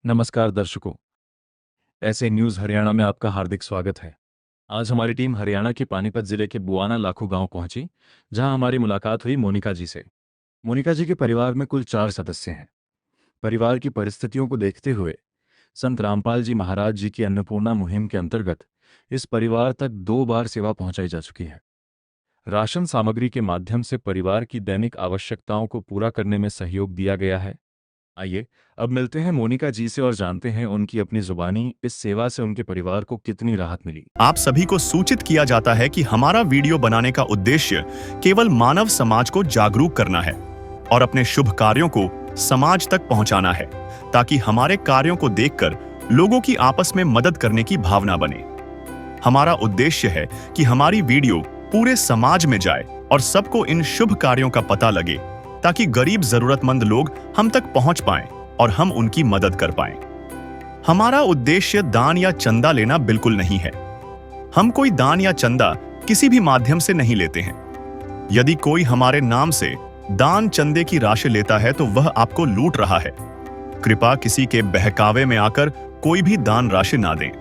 नमस्कार दर्शकों, ऐसे न्यूज़ हरियाणा में आपका हार्दिक स्वागत है। आज हमारी टीम हरियाणा के पानीपत जिले के बुआना लाखू गांव पहुंची, जहां हमारी मुलाकात हुई मोनिका जी से। मोनिका जी के परिवार में कुल 4 सदस्य हैं। परिवार की परिस्थितियों को देखते हुए संत रामपाल जी महाराज जी की अन्नपूर्णा मुहिम के अंतर्गत इस परिवार तक 2 बार सेवा पहुंचाई जा चुकी है। राशन सामग्री के माध्यम से परिवार की दैनिक आवश्यकताओं को पूरा करने में सहयोग दिया गया है। आइए अब मिलते हैं मोनिका जी से और जानते हैं उनकी अपनी जुबानी इस सेवा से उनके परिवार को कितनी राहत मिली। आप सभी को सूचित किया जाता है कि हमारा वीडियो बनाने का उद्देश्य केवल मानव समाज को जागरूक करना है और अपने शुभ कार्यों को समाज तक पहुंचाना है, ताकि हमारे कार्यों को देखकर लोगों की आपस में मदद करने की भावना बने। हमारा उद्देश्य है कि हमारी वीडियो पूरे समाज में जाए और सबको इन शुभ कार्यों का पता लगे, ताकि गरीब जरूरतमंद लोग हम तक पहुंच पाएं और हम उनकी मदद कर पाएं। हमारा उद्देश्य दान या चंदा लेना बिल्कुल नहीं है। हम कोई दान या चंदा किसी भी माध्यम से नहीं लेते हैं। यदि कोई हमारे नाम से दान चंदे की राशि लेता है तो वह आपको लूट रहा है। कृपया किसी के बहकावे में आकर कोई भी दान राशि ना दें।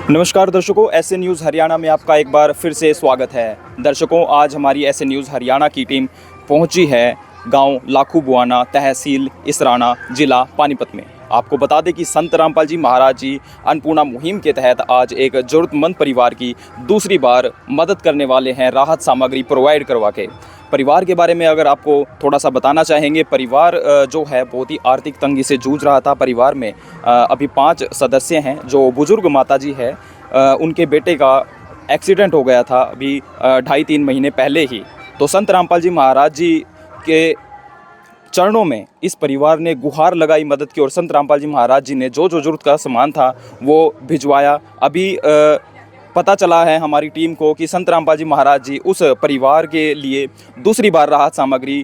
नमस्कार दर्शकों, ऐसे न्यूज़ हरियाणा में आपका एक बार फिर से स्वागत है। दर्शकों, आज हमारी ऐसे न्यूज़ हरियाणा की टीम पहुंची है गांव लाखू बुआना, तहसील इसराना, जिला पानीपत में। आपको बता दें कि संत रामपाल जी महाराज जी अन्नपूर्णा मुहिम के तहत आज एक ज़रूरतमंद परिवार की दूसरी बार मदद करने वाले हैं, राहत सामग्री प्रोवाइड करवा के। परिवार के बारे में अगर आपको थोड़ा सा बताना चाहेंगे, परिवार जो है बहुत ही आर्थिक तंगी से जूझ रहा था। परिवार में अभी 5 सदस्य हैं। जो बुजुर्ग माता जी है, उनके बेटे का एक्सीडेंट हो गया था अभी 2.5-3 महीने पहले ही। तो संत रामपाल जी महाराज जी के चरणों में इस परिवार ने गुहार लगाई मदद की और संत रामपाल जी महाराज जी ने जो जो जरूरत का सामान था वो भिजवाया। अभी पता चला है हमारी टीम को कि संत रामपाल जी महाराज जी उस परिवार के लिए दूसरी बार राहत सामग्री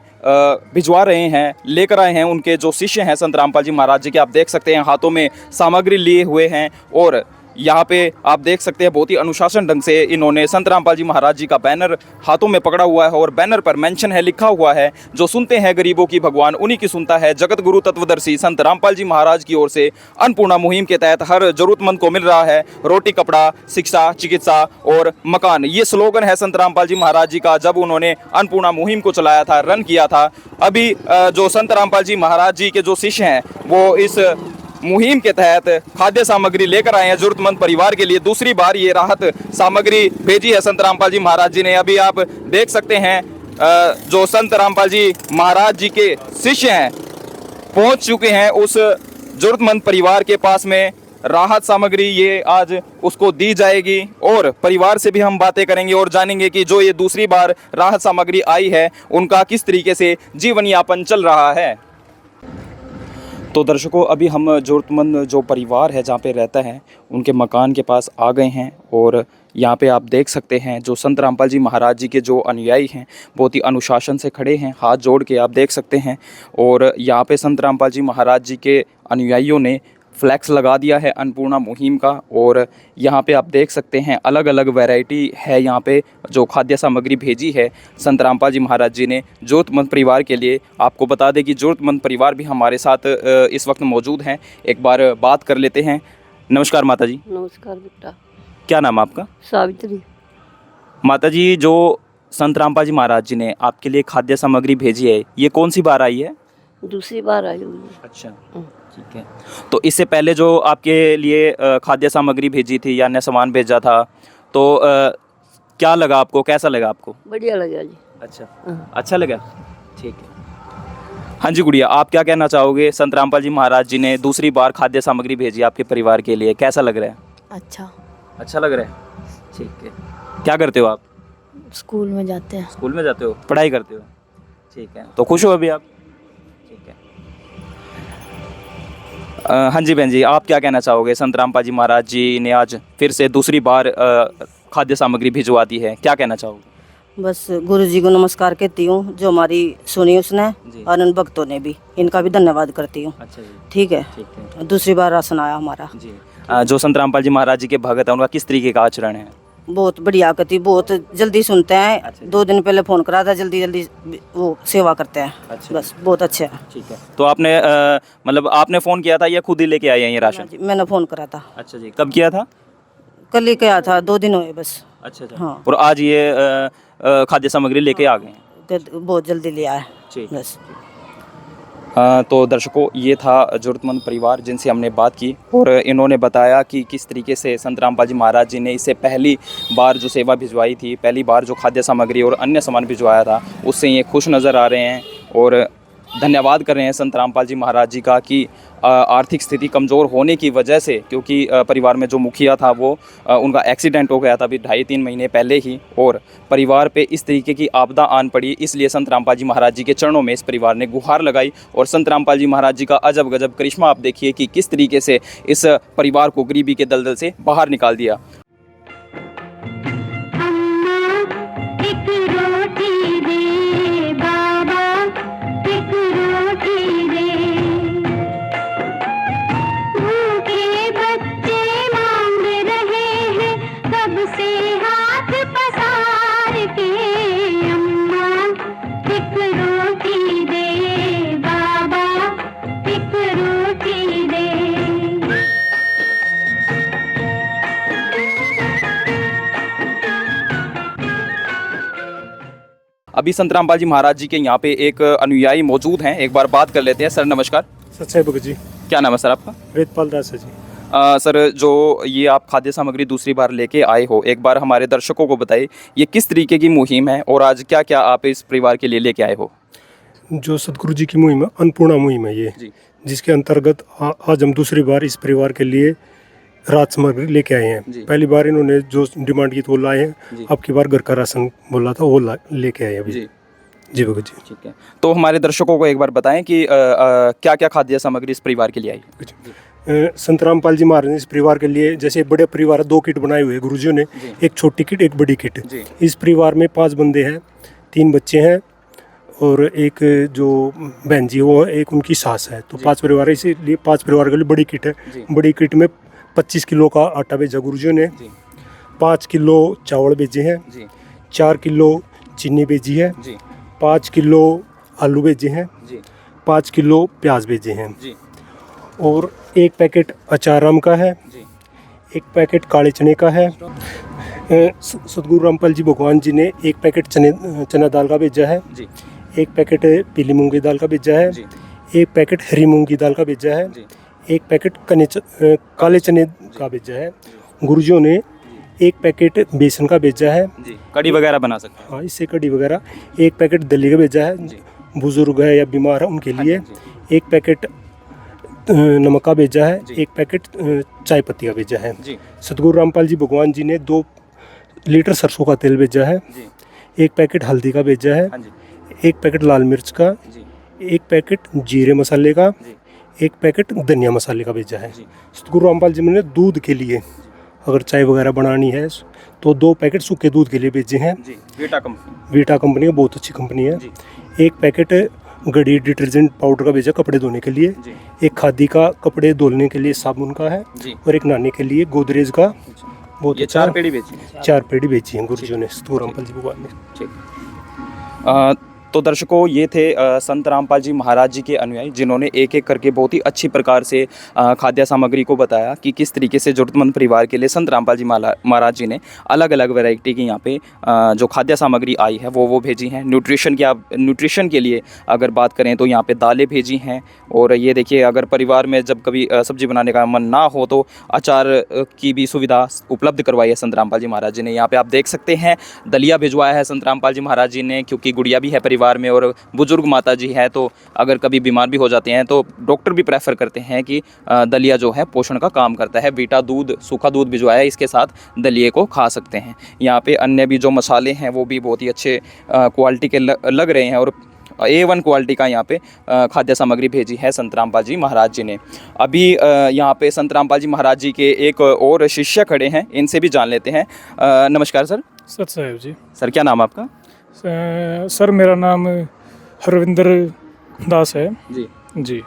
भिजवा रहे हैं, लेकर आए हैं। उनके जो शिष्य हैं संत रामपाल जी महाराज जी के, आप देख सकते हैं हाथों में सामग्री लिए हुए हैं और यहाँ पे आप देख सकते हैं बहुत ही अनुशासन ढंग से इन्होंने संत रामपाल जी महाराज जी का बैनर हाथों में पकड़ा हुआ है और बैनर पर मेंशन है, लिखा हुआ है, जो सुनते हैं गरीबों की भगवान उन्हीं की सुनता है। जगत गुरु तत्वदर्शी संत रामपाल जी महाराज की ओर से अन्नपूर्णा मुहिम के तहत हर जरूरतमंद को मिल रहा है रोटी, कपड़ा, शिक्षा, चिकित्सा और मकान। ये स्लोगन है संत रामपाल जी महाराज जी का जब उन्होंने अन्नपूर्णा मुहिम को चलाया था, रन किया था। अभी जो संत रामपाल जी महाराज जी के जो शिष्य हैं वो इस मुहिम के तहत खाद्य सामग्री लेकर आए हैं जरूरतमंद परिवार के लिए। दूसरी बार ये राहत सामग्री भेजी है संत रामपाल जी महाराज जी ने। अभी आप देख सकते हैं जो संत रामपाल जी महाराज जी के शिष्य हैं पहुंच चुके हैं उस जरूरतमंद परिवार के पास में। राहत सामग्री ये आज उसको दी जाएगी और परिवार से भी हम बातें करेंगे और जानेंगे कि जो ये दूसरी बार राहत सामग्री आई है उनका किस तरीके से जीवन यापन चल रहा है। तो दर्शकों, अभी हम ज़रूरतमंद जो परिवार है जहाँ पे रहता है उनके मकान के पास आ गए हैं और यहाँ पे आप देख सकते हैं जो संत रामपाल जी महाराज जी के जो अनुयायी हैं बहुत ही अनुशासन से खड़े हैं, हाथ जोड़ के आप देख सकते हैं। और यहाँ पे संत रामपाल जी महाराज जी के अनुयायियों ने फ्लैक्स लगा दिया है अन्नपूर्णा मुहिम का। और यहाँ पे आप देख सकते हैं अलग अलग वैरायटी है यहाँ पे जो खाद्य सामग्री भेजी है संत रामपाल जी महाराज जी ने ज़रूरतमंद परिवार के लिए। आपको बता दें कि ज़रूरतमंद परिवार भी हमारे साथ इस वक्त मौजूद हैं। एक बार बात कर लेते हैं। नमस्कार माता जी। नमस्कार बेटा। क्या नाम है आपका? सावित्री। माता जी, जो संत रामपाल जी महाराज जी ने आपके लिए खाद्य सामग्री भेजी है ये कौन सी बार आई है? दूसरी बार आई हुई है। अच्छा, ठीक है। तो इससे पहले जो आपके लिए खाद्य सामग्री भेजी थी या अन्य सामान भेजा था तो क्या लगा आपको, कैसा लगा आपको? बढ़िया लगा जी। अच्छा, अच्छा लगा, ठीक है। हाँ जी गुड़िया, आप क्या कहना चाहोगे? संत रामपाल जी महाराज जी ने दूसरी बार खाद्य सामग्री भेजी आपके परिवार के लिए, कैसा लग रहा है? अच्छा। अच्छा लग रहा है, ठीक है। क्या करते हो आप? स्कूल में जाते हैं। स्कूल में जाते हो, पढ़ाई करते हो, ठीक है। तो खुश हो अभी आप? ठीक है। हाँ जी बहन जी, आप क्या कहना चाहोगे? संत रामपाल जी महाराज जी ने आज फिर से दूसरी बार खाद्य सामग्री भिजवा दी है, क्या कहना चाहोगे? बस गुरु जी को नमस्कार कहती हूँ जो हमारी सुनी उसने और उन भक्तों ने भी, इनका भी धन्यवाद करती हूँ। अच्छा जी, ठीक है। ठीक है। दूसरी बार राशन आया हमारा जी। जो संत रामपाल जी महाराज जी के भगत हैं उनका किस तरीके का आचरण है? बहुत बढ़िया करती, बहुत जल्दी सुनते हैं। 2 दिन पहले फ़ोन करा था, जल्दी जल्दी वो सेवा करते हैं। अच्छा। बस बहुत अच्छा है। ठीक है। तो आपने मतलब आपने फ़ोन किया था या खुद ही लेके आए हैं ये राशन? जी, मैंने फ़ोन करा था, अच्छा जी, कब किया था? कल ही किया था, 2 दिन हुए बस। अच्छा अच्छा। हाँ। और आज ये खाद्य सामग्री लेके आ गए हैं। बहुत जल्दी लिया है ठीक। बस। तो दर्शकों, ये था ज़रूरतमंद परिवार जिनसे हमने बात की और इन्होंने बताया कि किस तरीके से संत रामपाल जी महाराज जी ने इससे पहली बार जो सेवा भिजवाई थी, पहली बार जो खाद्य सामग्री और अन्य सामान भिजवाया था, उससे ये खुश नज़र आ रहे हैं और धन्यवाद कर रहे हैं संत रामपाल जी महाराज जी का कि आर्थिक स्थिति कमज़ोर होने की वजह से, क्योंकि परिवार में जो मुखिया था वो उनका एक्सीडेंट हो गया था अभी 2.5-3 महीने पहले ही, और परिवार पे इस तरीके की आपदा आन पड़ी, इसलिए संत रामपाल जी महाराज जी के चरणों में इस परिवार ने गुहार लगाई और संत रामपाल जी महाराज जी का अजब गजब करिश्मा आप देखिए कि किस तरीके से इस परिवार को गरीबी के दलदल से बाहर निकाल दिया। एक रोटी दे बाबा, एक रोटी दे, भूखे बच्चे मांग रहे हैं सबसे हाथ पसार के, अम्मा एक रोटी दे बाबा, एक रोटी दे। अभी संत रामपाल जी महाराज जी के यहाँ पे एक अनुयायी मौजूद हैं, एक बार बात कर लेते हैं। सर नमस्कार। सच्चाई भगत जी, क्या नाम है सर आपका? वेदपाल दास है जी। सर, जो ये आप खाद्य सामग्री दूसरी बार लेके आए हो, एक बार हमारे दर्शकों को बताइए ये किस तरीके की मुहिम है और आज क्या क्या आप इस परिवार के लिए लेके आए हो? जो सतगुरु जी की मुहिम है, अन्नपूर्णा मुहिम है ये जी। जिसके अंतर्गत आज हम दूसरी बार इस परिवार के लिए रात सामग्री लेके आए जी। हैं। पहली बार इन्होंने जो डिमांड की तो वो लाए जी। हैं, अब की बार घर का राशन बोला था वो लेके आए अभी। जी जी भगत जी। ठीक है। तो हमारे दर्शकों को एक बार बताएं कि क्या क्या खाद्य सामग्री इस परिवार के लिए आई? संत रामपाल जी महाराज ने इस परिवार के लिए, जैसे बड़े परिवार है, 2 किट बनाए हुए हैं गुरुजियों ने, एक छोटी किट एक बड़ी किट। जी। इस परिवार में 5 बंदे हैं, 3 बच्चे हैं और एक जो बहन जी वो एक उनकी सास है, तो 5 परिवार है, इसीलिए 5 परिवार के लिए बड़ी किट है। जी। बड़ी किट में 25 किलो का आटा भेजा गुरुजियों ने, जी 5 किलो चावल भेजे हैं, जी 4 किलो चीनी भेजी है, जी 5 किलो आलू भेजे हैं, जी 5 किलो प्याज भेजे हैं जी और 1 पैकेट अचार आम का है, जी 1 पैकेट काले चने का है। सतगुरु रामपाल जी भगवान जी ने 1 पैकेट चना दाल का भेजा है, जी 1 पैकेट पीली मूंगी दाल का भेजा है, जी 1 पैकेट हरी मूंगी दाल का भेजा है, जी 1 पैकेट काले चने का भेजा है। गुरुजियों ने 1 पैकेट बेसन का भेजा है, जी कड़ी वगैरह बना सकते हैं। हाँ इससे कड़ी वगैरह। 1 पैकेट दली का भेजा है, जी। बुजुर्ग है या बीमार है उनके लिए। जी 1 पैकेट नमक का भेजा है, जी। 1 पैकेट चाय पत्ती का भेजा है। जी सतगुरु रामपाल जी भगवान जी ने 2 लीटर सरसों का तेल भेजा है, जी 1 पैकेट हल्दी का भेजा है, हाँ जी 1 पैकेट लाल मिर्च का, जी 1 पैकेट जीरे मसाले का, जी 1 पैकेट धनिया मसाले का भेजा है। जी। सतगुरु रामपाल जी ने दूध के लिए अगर चाय वगैरह बनानी है तो 2 पैकेट सूखे दूध के लिए भेजे हैं। जी वीटा कंपनी। वीटा कंपनी का बहुत अच्छी कंपनी है। जी 1 पैकेट गड़ी डिटर्जेंट पाउडर का भेजा कपड़े धोने के लिए, जी 1 खादी का कपड़े धोने के लिए साबुन का है जी और 1 नहाने के लिए गोदरेज का। बहुत ये अच्छा 4 पेड़ी बेची है। 4 पेड़ी बेची हैं गुरुजी ने सतगुरु रामपाल जी भगवान ने। ठीक। तो दर्शकों, ये थे संत रामपाल जी महाराज जी के अनुयायी जिन्होंने एक एक करके बहुत ही अच्छी प्रकार से खाद्य सामग्री को बताया कि किस तरीके से ज़रूरतमंद परिवार के लिए संत रामपाल जी महाराज जी ने अलग अलग वैरायटी की यहाँ पे जो खाद्य सामग्री आई है वो भेजी हैं। न्यूट्रिशन के लिए अगर बात करें तो यहाँ पे दालें भेजी हैं और ये देखिए, अगर परिवार में जब कभी सब्जी बनाने का मन ना हो तो अचार की भी सुविधा उपलब्ध करवाई है संत रामपाल जी महाराज जी ने। यहाँ पे आप देख सकते हैं दलिया भिजवाया है संत रामपाल जी महाराज जी ने, क्योंकि गुड़िया भी है परिवार में और बुजुर्ग माता जी है, तो अगर कभी बीमार भी हो जाते हैं तो डॉक्टर भी प्रेफर करते हैं कि दलिया जो है पोषण का काम करता है। वीटा दूध, सूखा दूध भिजवाया है, इसके साथ दलिए को खा सकते हैं। यहाँ पे अन्य भी जो मसाले हैं वो भी बहुत ही अच्छे क्वालिटी के लग रहे हैं और A1 क्वालिटी का यहाँ पे खाद्य सामग्री भेजी है संत रामपाल जी महाराज जी ने। अभी यहाँ पे संत रामपाल जी महाराज जी के एक और शिष्य खड़े हैं, इनसे भी जान लेते हैं। नमस्कार सर। सत साहेब जी। सर क्या नाम आपका? सर मेरा नाम हरविंदर दास है जी जी।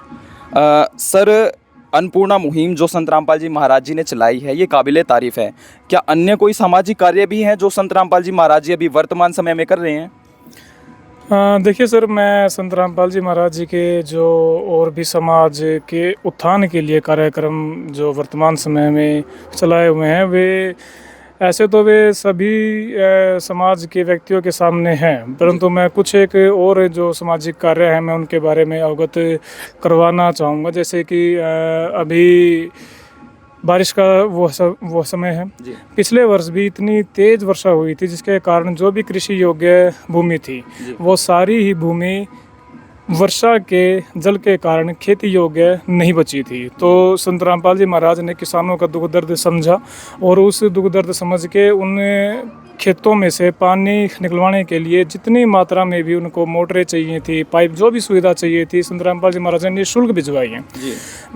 सर, अन्नपूर्णा मुहिम जो संत रामपाल जी महाराज जी ने चलाई है ये काबिले तारीफ़ है। क्या अन्य कोई सामाजिक कार्य भी हैं जो संत रामपाल जी महाराज जी अभी वर्तमान समय में कर रहे हैं? देखिए सर, मैं संत रामपाल जी महाराज जी के जो और भी समाज के उत्थान के लिए कार्यक्रम जो वर्तमान समय में चलाए हुए हैं, वे ऐसे तो वे सभी समाज के व्यक्तियों के सामने हैं, परंतु मैं कुछ एक और जो सामाजिक कार्य हैं मैं उनके बारे में अवगत करवाना चाहूँगा। जैसे कि अभी बारिश का वो समय है। पिछले वर्ष भी इतनी तेज़ वर्षा हुई थी जिसके कारण जो भी कृषि योग्य भूमि थी वो सारी ही भूमि वर्षा के जल के कारण खेती योग्य नहीं बची थी। तो संत रामपाल जी महाराज ने किसानों का दुख दर्द समझा और उस दुख दर्द समझ के उन खेतों में से पानी निकलवाने के लिए जितनी मात्रा में भी उनको मोटरें चाहिए थी, पाइप, जो भी सुविधा चाहिए थी, संत रामपाल जी महाराज ने निःशुल्क भिजवाई हैं।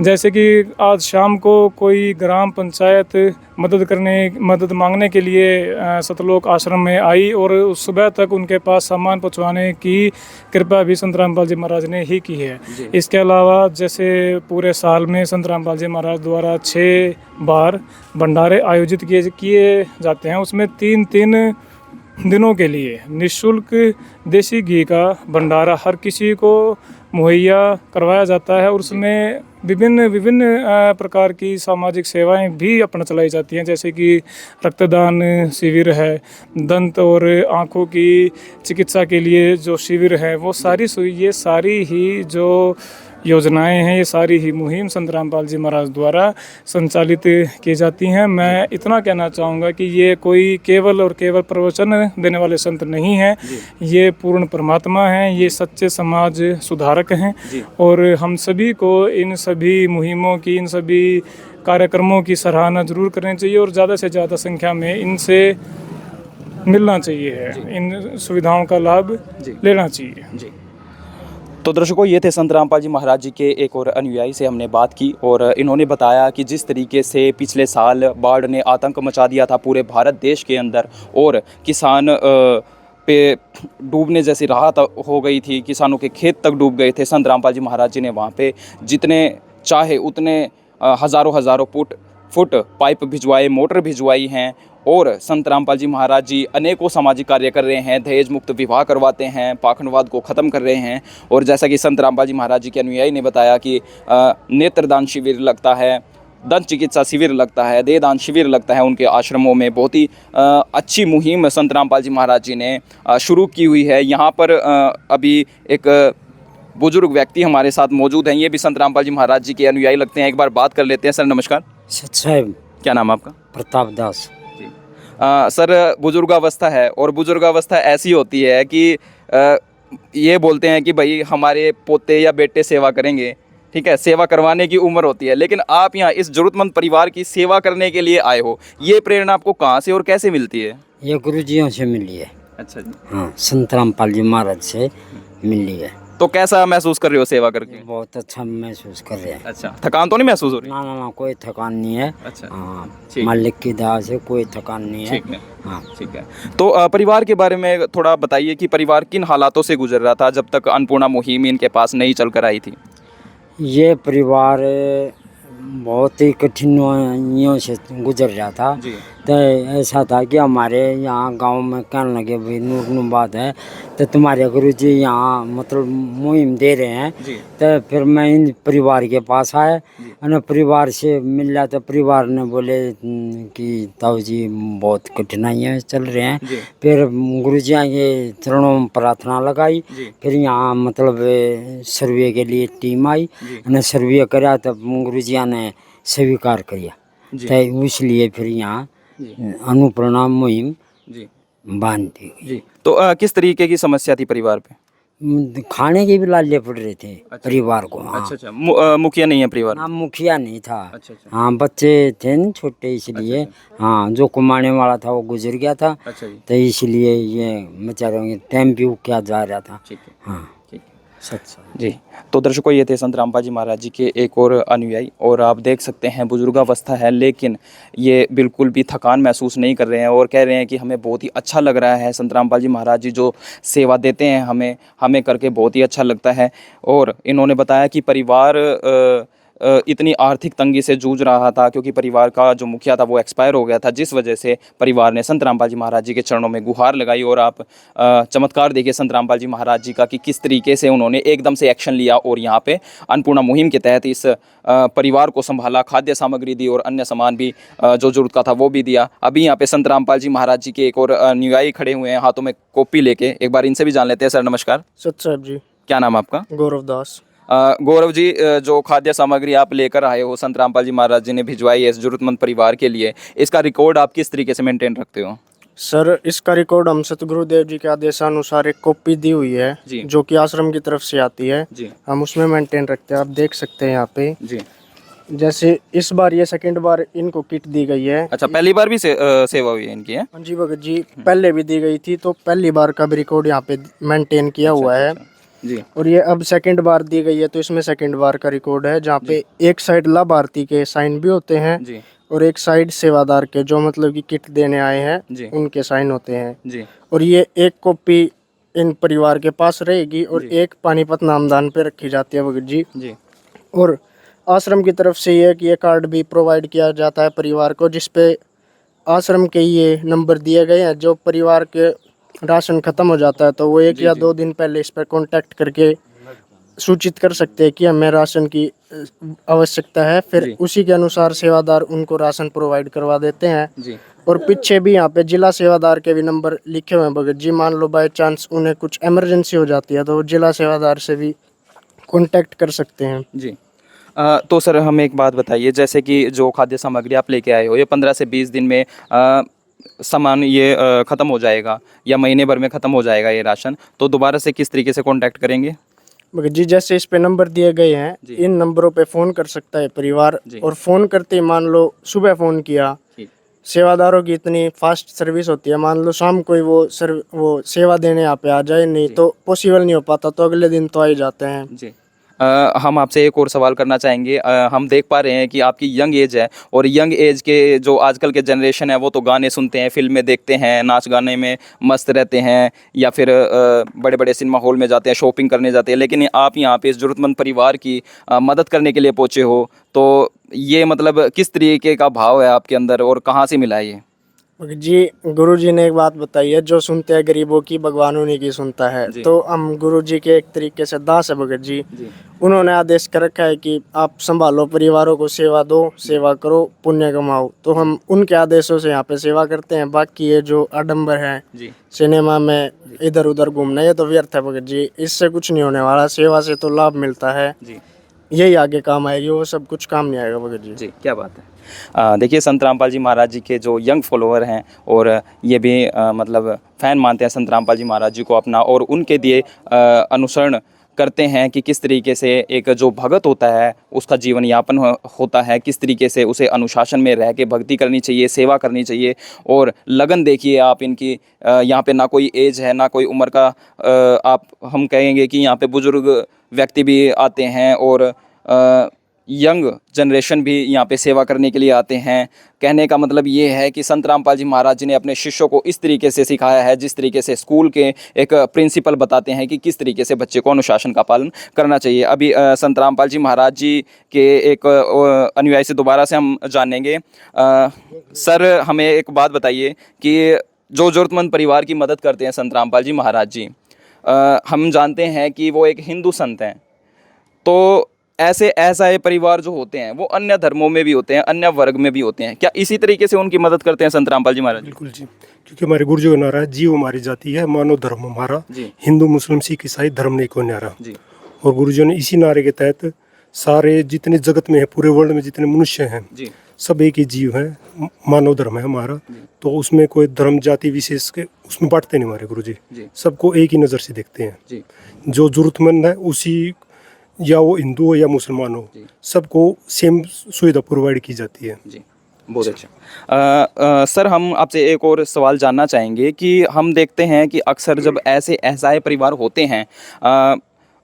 जैसे कि आज शाम को कोई ग्राम पंचायत मदद मांगने के लिए सतलोक आश्रम में आई और सुबह तक उनके पास सामान पहुंचवाने की कृपा भी संत रामपाल जी महाराज ने ही की है। इसके अलावा जैसे पूरे साल में संत रामपाल जी महाराज द्वारा 6 बार भंडारे आयोजित किए जाते हैं, उसमें 3 दिनों के लिए निःशुल्क देसी घी का भंडारा हर किसी को मुहैया करवाया जाता है और उसमें विभिन्न प्रकार की सामाजिक सेवाएं भी अपना चलाई जाती हैं। जैसे कि रक्तदान शिविर है, दंत और आँखों की चिकित्सा के लिए जो शिविर है, वो ये सारी ही जो योजनाएं हैं, ये सारी ही मुहिम संत रामपाल जी महाराज द्वारा संचालित की जाती हैं। मैं इतना कहना चाहूँगा कि ये कोई केवल और केवल प्रवचन देने वाले संत नहीं हैं, ये पूर्ण परमात्मा हैं, ये सच्चे समाज सुधारक हैं और हम सभी को इन सभी मुहिमों की, इन सभी कार्यक्रमों की सराहना जरूर करनी चाहिए और ज़्यादा से ज़्यादा संख्या में इनसे मिलना चाहिए, इन सुविधाओं का लाभ लेना चाहिए। तो दर्शकों, ये थे संत रामपाल जी महाराज जी के एक और अनुयायी से हमने बात की और इन्होंने बताया कि जिस तरीके से पिछले साल बाढ़ ने आतंक मचा दिया था पूरे भारत देश के अंदर और किसान पे डूबने जैसी राहत हो गई थी, किसानों के खेत तक डूब गए थे। संत रामपाल जी महाराज जी ने वहाँ पे जितने चाहे उतने हज़ारों फुट पाइप भिजवाए, मोटर भिजवाई हैं और संत रामपाल जी महाराज जी अनेकों सामाजिक कार्य कर रहे हैं, दहेज मुक्त विवाह करवाते हैं, पाखंडवाद को ख़त्म कर रहे हैं। और जैसा कि संत रामपाल जी महाराज जी के अनुयायी ने बताया कि नेत्रदान शिविर लगता है, दंत चिकित्सा शिविर लगता है, देहदान शिविर लगता है उनके आश्रमों में। बहुत ही अच्छी मुहिम संत रामपाल जी महाराज जी ने शुरू की हुई है। यहाँ पर अभी एक बुजुर्ग व्यक्ति हमारे साथ मौजूद हैं, ये भी संत रामपाल जी महाराज जी के अनुयायी लगते हैं। एक बार बात कर लेते हैं। सर नमस्कार। साहब, क्या नाम है आपका? प्रताप दास। सर, बुजुर्गावस्था है और बुजुर्गावस्था ऐसी होती है कि ये बोलते हैं कि भाई हमारे पोते या बेटे सेवा करेंगे, ठीक है, सेवा करवाने की उम्र होती है, लेकिन आप यहाँ इस ज़रूरतमंद परिवार की सेवा करने के लिए आए हो। ये प्रेरणा आपको कहाँ से और कैसे मिलती है? ये गुरुजियों से मिली है। अच्छा जी। हाँ, संत रामपाल जी महाराज से मिली है। तो कैसा महसूस कर रहे हो सेवा करके? बहुत अच्छा महसूस कर रहे हैं। अच्छा, थकान तो नहीं महसूस हो रही? ना, कोई थकान नहीं है। अच्छा, हाँ, मालिक की दया से कोई थकान नहीं है। ठीक है। हाँ, ठीक है। तो परिवार के बारे में थोड़ा बताइए कि परिवार किन हालातों से गुजर रहा था जब तक अन्नपूर्णा मुहिम इनके पास नहीं चल कर आई थी? ये परिवार बहुत ही कठिनाइयों से गुजर रहा था। तो ऐसा था कि हमारे यहाँ गांव में कहने लगे भाई नूर बात है तो तुम्हारे गुरुजी यहाँ मतलब मुहिम दे रहे हैं। तो फिर मैं इन परिवार के पास आया और परिवार से मिल रहा तो परिवार ने बोले कि ताऊ जी बहुत कठिनाइयाँ चल रहे हैं। फिर गुरुजी के चरणों में प्रार्थना लगाई। फिर यहाँ मतलब सर्वे के लिए टीम आई और सर्वे करा तब गुरुजी ने स्वीकार किया। तो इसलिए फिर यहाँ अन्नपूर्णा मुहिम बांध दी गई। तो किस तरीके की समस्या थी परिवार पे? खाने के भी लाले पड़ रहे थे। परिवार को। हाँ। अच्छा, मुखिया नहीं है परिवार? हाँ, मुखिया नहीं था। अच्छा। हाँ, बच्चे थे न छोटे, इसलिए। हाँ, जो कमाने वाला था वो गुजर गया था। अच्छा जी। तो इसलिए ये बेचारों के टाइम भी क्या जा रहा था। ठीक है। हाँ, ठीक जी। तो दर्शकों, ये थे संत रामपाल जी महाराज जी के एक और अनुयायी और आप देख सकते हैं बुजुर्गावस्था है लेकिन ये बिल्कुल भी थकान महसूस नहीं कर रहे हैं और कह रहे हैं कि हमें बहुत ही अच्छा लग रहा है। संत रामपाल जी महाराज जी जो सेवा देते हैं हमें करके बहुत ही अच्छा लगता है। और इन्होंने बताया कि परिवार इतनी आर्थिक तंगी से जूझ रहा था, क्योंकि परिवार का जो मुखिया था वो एक्सपायर हो गया था, जिस वजह से परिवार ने संत रामपाल जी महाराज जी के चरणों में गुहार लगाई। और आप चमत्कार देखिए संत रामपाल जी महाराज जी का कि किस तरीके से उन्होंने एकदम से एक्शन लिया और यहाँ पे अन्नपूर्णा मुहिम के तहत इस परिवार को संभाला, खाद्य सामग्री दी और अन्य सामान भी जो जरूरत का था वो भी दिया। अभी यहाँ पे संत रामपाल जी महाराज जी के एक और अनुयायी खड़े हुए हैं हाथों में कॉपी लेके, एक बार इनसे भी जान लेते हैं। सर नमस्कार। सत साहब जी। क्या नाम है आपका? गौरव दास। गौरव जी, जो खाद्य सामग्री आप लेकर आए हो संत रामपाल जी महाराज जी ने भिजवाई है इस जरूरतमंद परिवार के लिए, इसका रिकॉर्ड आप किस तरीके से मेंटेन रखते हो? सर इसका रिकॉर्ड हम सतगुरुदेव जी के आदेशानुसार एक कॉपी दी हुई है जी। जो कि आश्रम की तरफ से आती है जी। हम उसमें मेंटेन रखते हैं। आप देख सकते हैं यहाँ पे जी। जैसे इस बार ये सेकंड बार इनको किट दी गई है। अच्छा, पहली बार भी सेवा हुई है इनकी है? हाँ जी भगत जी, पहले भी दी गई थी तो पहली बार का भी रिकॉर्ड यहाँ पे मेंटेन किया हुआ है जी। और ये अब सेकंड बार दी गई है तो इसमें सेकंड बार का रिकॉर्ड है, जहाँ पे एक साइड लाभार्थी के साइन भी होते हैं जी। और एक साइड सेवादार के, जो मतलब कि किट देने आए हैं जी। उनके साइन होते हैं जी। और ये एक कॉपी इन परिवार के पास रहेगी और एक पानीपत नामदान पे रखी जाती है भगत जी। जी। और आश्रम की तरफ से ये कि ये कार्ड भी प्रोवाइड किया जाता है परिवार को, जिसपे आश्रम के ये नंबर दिए गए हैं। जो परिवार के राशन खत्म हो जाता है तो वो एक या 2 दिन पहले इस पर कांटेक्ट करके सूचित कर सकते हैं कि हमें राशन की आवश्यकता है, फिर उसी के अनुसार सेवादार उनको राशन प्रोवाइड करवा देते हैं। जी। और पीछे भी यहाँ पे जिला सेवादार के भी नंबर लिखे हुए हैं भगत जी। मान लो बाय चांस उन्हें कुछ इमरजेंसी हो जाती है तो वो जिला सेवादार से भी कांटेक्ट कर सकते हैं। जी। तो सर हमें एक बात बताइए, जैसे कि जो खाद्य सामग्री आप लेके आए हो ये 15 से 20 दिन में सामान ये ख़त्म हो जाएगा या महीने भर में ख़त्म हो जाएगा ये राशन, तो दोबारा से किस तरीके से कांटेक्ट करेंगे? भगत जी जैसे इस पे नंबर दिए गए हैं, इन नंबरों पे फ़ोन कर सकता है परिवार। और फ़ोन करते ही मान लो सुबह फ़ोन किया, सेवादारों की इतनी फास्ट सर्विस होती है, मान लो शाम को ही वो सेवा देने यहाँ पे आ जाए, नहीं तो पॉसिबल नहीं हो पाता तो अगले दिन तो आ ही जाते हैं। जी। हम आपसे एक और सवाल करना चाहेंगे। हम देख पा रहे हैं कि आपकी यंग एज है और यंग एज के जो आजकल के जनरेशन है वो तो गाने सुनते हैं, फिल्में देखते हैं, नाच गाने में मस्त रहते हैं या फिर बड़े बड़े सिनेमा हॉल में जाते हैं, शॉपिंग करने जाते हैं, लेकिन आप यहाँ पे इस ज़रूरतमंद परिवार की मदद करने के लिए पहुँचे हो, तो ये मतलब किस तरीके का भाव है आपके अंदर और कहाँ से मिला है ये? जी गुरु जी ने एक बात बताई है, जो सुनते हैं गरीबों की भगवान उन्हीं की सुनता है। तो हम गुरु जी के एक तरीके से दास है भगत जी। उन्होंने आदेश कर रखा है कि आप संभालो परिवारों को, सेवा दो, सेवा करो, पुण्य कमाओ, तो हम उनके आदेशों से यहाँ पे सेवा करते हैं। बाकी ये जो आडंबर है सिनेमा में इधर उधर घूमना, ये तो व्यर्थ है भगत जी, इससे कुछ नहीं होने वाला। सेवा से तो लाभ मिलता है, यही आगे काम आएगी, वो सब कुछ काम नहीं आएगा भगत जी। जी, क्या बात है। देखिए संत रामपाल जी महाराज जी के जो यंग फॉलोअर हैं और ये भी मतलब फ़ैन मानते हैं संत रामपाल जी महाराज जी को अपना, और उनके दिए अनुसरण करते हैं कि किस तरीके से एक जो भगत होता है उसका जीवन यापन होता है, किस तरीके से उसे अनुशासन में रह के भक्ति करनी चाहिए, सेवा करनी चाहिए। और लगन देखिए आप इनकी, यहाँ पे ना कोई एज है ना कोई उम्र का, आप हम कहेंगे कि यहाँ पे बुजुर्ग व्यक्ति भी आते हैं और यंग जनरेशन भी यहाँ पे सेवा करने के लिए आते हैं। कहने का मतलब ये है कि संत रामपाल जी महाराज जी ने अपने शिष्यों को इस तरीके से सिखाया है जिस तरीके से स्कूल के एक प्रिंसिपल बताते हैं कि किस तरीके से बच्चे को अनुशासन का पालन करना चाहिए। अभी संत रामपाल जी महाराज जी के एक अनुयायी से दोबारा से हम जानेंगे। सर हमें एक बात बताइए कि जो ज़रूरतमंद परिवार की मदद करते हैं संत रामपाल जी महाराज जी, हम जानते हैं कि वो एक हिंदू संत हैं, तो ऐसा परिवार जो होते हैं वो अन्य धर्मों में भी होते हैं, अन्य वर्ग में भी होते हैं, क्या इसी तरीके से उनकी मदद करते हैं संत रामपाल जी महाराज? बिल्कुल जी, क्योंकि हमारे गुरु जी का नारा है, जीव हमारी जाति है, मानव धर्म हमारा, हिंदू मुस्लिम सिख ईसाई धर्म नहीं को न्यारा। और गुरु जी ने इसी नारे के तहत सारे जितने जगत में है, पूरे वर्ल्ड में जितने मनुष्य हैं, सब एक ही जीव है, मानव धर्म है हमारा, तो उसमें कोई धर्म जाति विशेष के उसमें बांटते नहीं हमारे गुरु जी, सबको एक ही नज़र से देखते हैं। जो जरूरतमंद है उसी, या वो हिंदू हो या मुसलमान हो, सबको सेम सुविधा प्रोवाइड की जाती है। जी, बहुत अच्छा। सर हम आपसे एक और सवाल जानना चाहेंगे कि हम देखते हैं कि अक्सर जब ऐसे असहाय परिवार होते हैं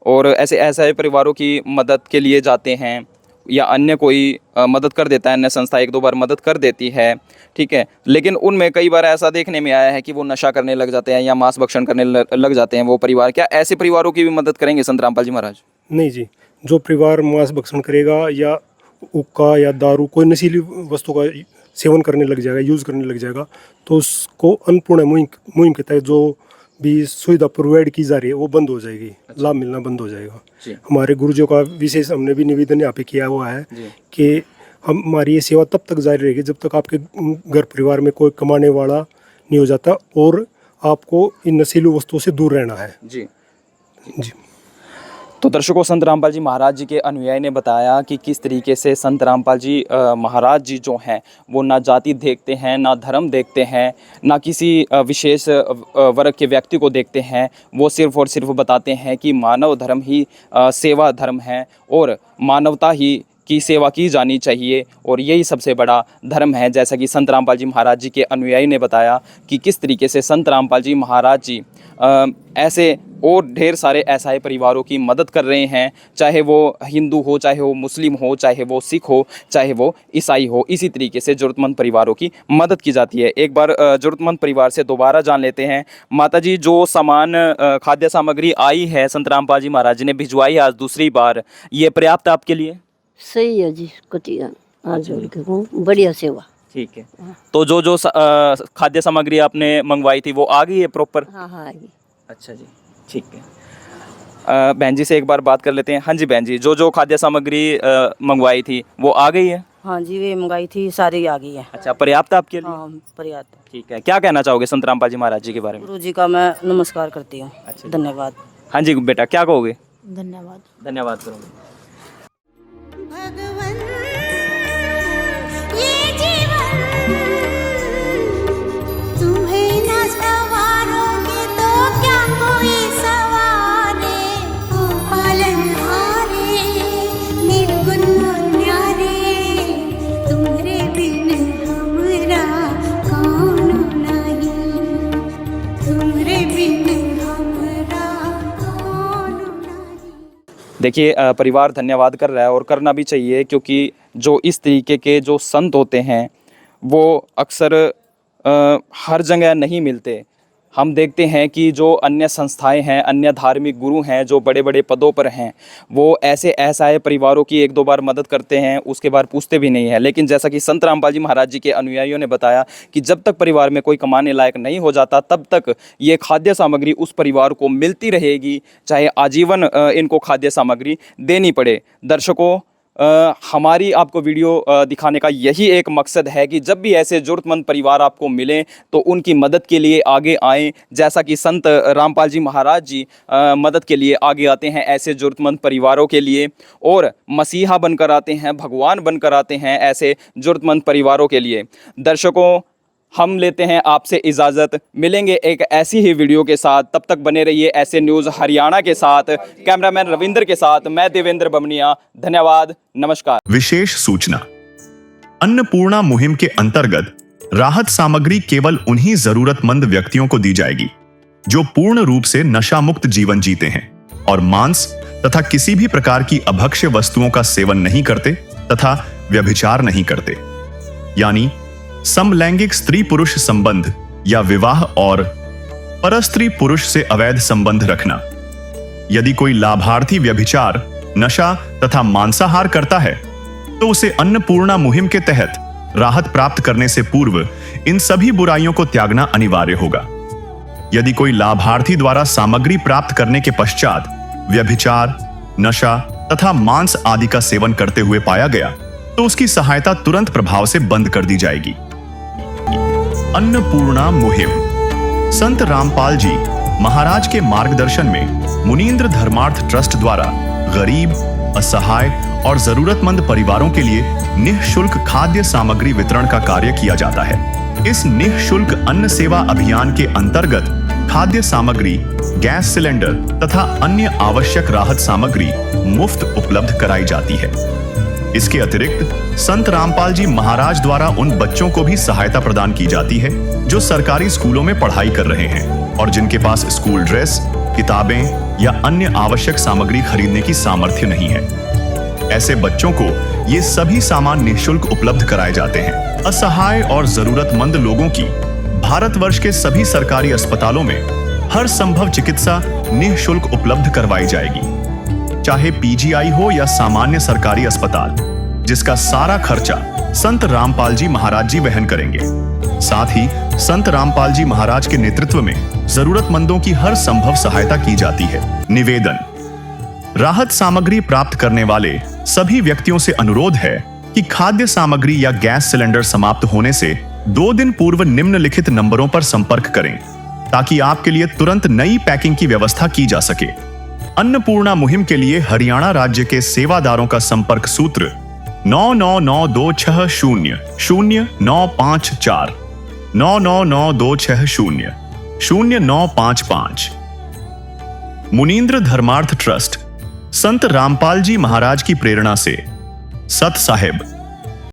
और ऐसे असहाय परिवारों की मदद के लिए जाते हैं या अन्य कोई मदद कर देता है, अन्य संस्था 1-2 बार मदद कर देती है, ठीक है, लेकिन उनमें कई बार ऐसा देखने में आया है कि वो नशा करने लग जाते हैं या मांस भक्षण करने लग जाते हैं वो परिवार, क्या ऐसे परिवारों की भी मदद करेंगे संत रामपाल जी महाराज? नहीं जी, जो परिवार मांस भक्षण करेगा या हुक्का या दारू कोई नशीली वस्तु का सेवन करने लग जाएगा, यूज़ करने लग जाएगा, तो उसको अन्नपूर्णा मुहिम के तहत जो भी सुविधा प्रोवाइड की जा रही है वो बंद हो जाएगी। लाभ मिलना बंद हो जाएगा। हमारे गुरुजियों का विशेष हमने भी निवेदन यहाँ पे किया हुआ है कि हमारी ये सेवा तब तक जारी रहेगी जब तक आपके घर परिवार में कोई कमाने वाला नहीं हो जाता और आपको इन नशीली वस्तुओं से दूर रहना है। जी जी। तो दर्शकों, संत रामपाल जी महाराज जी के अनुयायी ने बताया कि किस तरीके से संत रामपाल जी महाराज जी जो हैं वो ना जाति देखते हैं, ना धर्म देखते हैं, ना किसी विशेष वर्ग के व्यक्ति को देखते हैं। वो सिर्फ और सिर्फ बताते हैं कि मानव धर्म ही सेवा धर्म है और मानवता ही की सेवा की जानी चाहिए और यही सबसे बड़ा धर्म है। जैसा कि संत रामपाल जी महाराज जी के अनुयायी ने बताया कि किस तरीके से संत रामपाल जी महाराज जी ऐसे और ढेर सारे ऐसे परिवारों की मदद कर रहे हैं, चाहे वो हिंदू हो, चाहे वो मुस्लिम हो, चाहे वो सिख हो, चाहे वो ईसाई हो। इसी तरीके से ज़रूरतमंद परिवारों की मदद की जाती है। एक बार ज़रूरतमंद परिवार से दोबारा जान लेते हैं। माता जी, जो सामान खाद्य सामग्री आई है संत रामपाल जी महाराज जी ने भिजवाई आज दूसरी बार, ये पर्याप्त आपके लिए? सही है जी, कतिया आज जोड़ के बढ़िया सेवा। ठीक है। तो जो खाद्य सामग्री आपने मंगवाई थी वो आ गई है प्रॉपर? हाँ हाँ आएगी। अच्छा जी, ठीक है। बहन जी से एक बार बात कर लेते हैं। हाँ जी बहन जी, जो खाद्य सामग्री मंगवाई थी वो आ गई है? हाँ जी, वे मंगाई थी, सारी आ गई है। अच्छा, पर्याप्त आपके लिए? हाँ पर्याप्त। ठीक है। क्या कहना चाहोगे संत रामपाल जी महाराज जी के बारे में? गुरु जी का मैं नमस्कार करती हूँ। अच्छा, धन्यवाद। हाँ जी बेटा, क्या कहोगे? धन्यवाद। धन्यवाद करोगे। भगवन ये जीवन तुम्हें न सवारोगे तो क्या कोई सवारे। ओ पालनहारे निर्गुण न्यारे, तुम्हारे बिन हमरा कौन नहीं, तुम्हारे बिन हमरा कौन नहीं। देखिए, परिवार धन्यवाद कर रहा है और करना भी चाहिए, क्योंकि जो इस तरीके के जो संत होते हैं वो अक्सर हर जगह नहीं मिलते। हम देखते हैं कि जो अन्य संस्थाएं हैं, अन्य धार्मिक गुरु हैं जो बड़े बड़े पदों पर हैं, वो ऐसे परिवारों की एक दो बार मदद करते हैं, उसके बाद पूछते भी नहीं है। लेकिन जैसा कि संत रामपाल जी महाराज जी के अनुयायियों ने बताया कि जब तक परिवार में कोई कमाने लायक नहीं हो जाता तब तक ये खाद्य सामग्री उस परिवार को मिलती रहेगी, चाहे आजीवन इनको खाद्य सामग्री देनी पड़े। दर्शकों, हमारी आपको वीडियो दिखाने का यही एक मकसद है कि जब भी ऐसे ज़रूरतमंद परिवार आपको मिलें तो उनकी मदद के लिए आगे आएं। जैसा कि संत रामपाल जी महाराज जी मदद के लिए आगे आते हैं ऐसे ज़रूरतमंद परिवारों के लिए, और मसीहा बनकर आते हैं, भगवान बनकर आते हैं ऐसे ज़रूरतमंद परिवारों के लिए। दर्शकों, हम लेते हैं आपसे इजाज़त, मिलेंगे एक ऐसी ही वीडियो के साथ। तब तक बने रहिए ऐसे न्यूज़ हरियाणा के साथ। कैमरामैन रविंद्र के साथ मैं देवेंद्र बमनिया। धन्यवाद, नमस्कार। विशेष सूचना। अन्नपूर्णा मुहिम के अंतर्गत राहत सामग्री केवल उन्हीं जरूरतमंद व्यक्तियों को दी जाएगी जो पूर्ण रूप से नशा मुक्त जीवन जीते हैं और मांस तथा किसी भी प्रकार की अभक्ष्य वस्तुओं का सेवन नहीं करते तथा व्यभिचार नहीं करते, यानी समलैंगिक स्त्री पुरुष संबंध या विवाह और परस्त्री पुरुष से अवैध संबंध रखना। यदि कोई लाभार्थी व्यभिचार, नशा तथा मांसाहार करता है तो उसे अन्नपूर्णा मुहिम के तहत राहत प्राप्त करने से पूर्व इन सभी बुराइयों को त्यागना अनिवार्य होगा। यदि कोई लाभार्थी द्वारा सामग्री प्राप्त करने के पश्चात व्यभिचार, नशा तथा मांस आदि का सेवन करते हुए पाया गया तो उसकी सहायता तुरंत प्रभाव से बंद कर दी जाएगी। अन्नपूर्णा मुहिम संत रामपाल जी महाराज के मार्गदर्शन में मुनींद्र धर्मार्थ ट्रस्ट द्वारा गरीब, असहाय और जरूरतमंद परिवारों के लिए निःशुल्क खाद्य सामग्री वितरण का कार्य किया जाता है। इस निःशुल्क अन्न सेवा अभियान के अंतर्गत खाद्य सामग्री, गैस सिलेंडर तथा अन्य आवश्यक राहत सामग्री मुफ्त उपलब्ध कराई जाती है। इसके अतिरिक्त संत रामपाल जी महाराज द्वारा उन बच्चों को भी सहायता प्रदान की जाती है जो सरकारी स्कूलों में पढ़ाई कर रहे हैं और जिनके पास स्कूल ड्रेस, किताबें या अन्य आवश्यक सामग्री खरीदने की सामर्थ्य नहीं है। ऐसे बच्चों को ये सभी सामान निःशुल्क उपलब्ध कराए जाते हैं। असहाय और जरूरतमंद लोगों की भारतवर्ष के सभी सरकारी अस्पतालों में हर संभव चिकित्सा निःशुल्क उपलब्ध करवाई जाएगी। चाहे पीजीआई हो या सामान्य सरकारी अस्पताल, जिसका सारा खर्चा संत रामपाल जी महाराज जी वहन करेंगे। साथ ही संत रामपाल जी महाराज के नेतृत्व में जरूरतमंदों की हर संभव सहायता की जाती है। निवेदन: राहत सामग्री प्राप्त करने वाले सभी व्यक्तियों से अनुरोध है कि खाद्य सामग्री या गैस सिलेंडर समाप्त होने से 2 दिन पूर्व निम्नलिखित नंबरों पर संपर्क करें ताकि आपके लिए तुरंत नई पैकिंग की व्यवस्था की जा सके। अन्नपूर्णा मुहिम के लिए हरियाणा राज्य के सेवादारों का संपर्क सूत्र 9992600954 9992600955। मुनींद्र धर्मार्थ ट्रस्ट संत रामपाल जी महाराज की प्रेरणा से सत साहिब